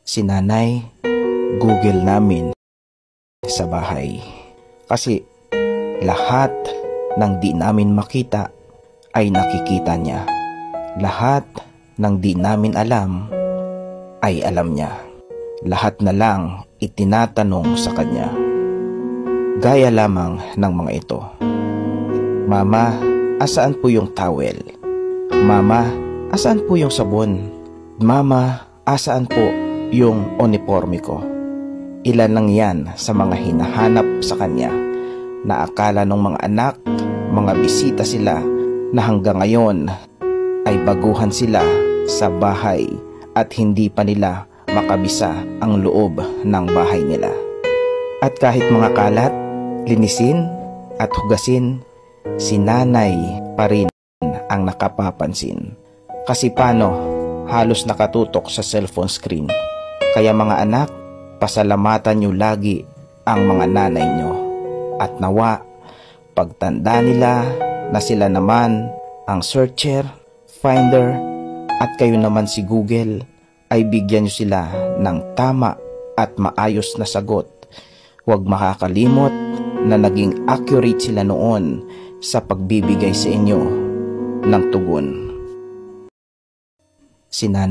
si Nanay Google namin sa bahay. Kasi lahat ng di namin makita ay nakikita niya. Lahat ng di namin alam ay alam niya. Lahat na lang itinatanong sa kanya. Gaya lamang ng mga ito. Mama, asaan po yung towel? Mama, asaan po yung sabon? Mama, asaan po yung uniforme ko? Ilan lang yan sa mga hinahanap sa kanya na akala ng mga anak, mga bisita sila na hanggang ngayon ay baguhan sila sa bahay at hindi pa nila makabisa ang loob ng bahay nila. At kahit mga kalat, linisin at hugasin, si Nanay pa rin ang nakapapansin. Kasi paano, halos nakatutok sa cellphone screen. Kaya mga anak, pasalamatan nyo lagi ang mga nanay nyo. At nawa, pagtanda nila na sila naman ang searcher, finder, at kayo naman si Google, ay bigyan nyo sila ng tama at maayos na sagot. Huwag makakalimot na naging accurate sila noon sa pagbibigay sa inyo ng tugon. Si Nanay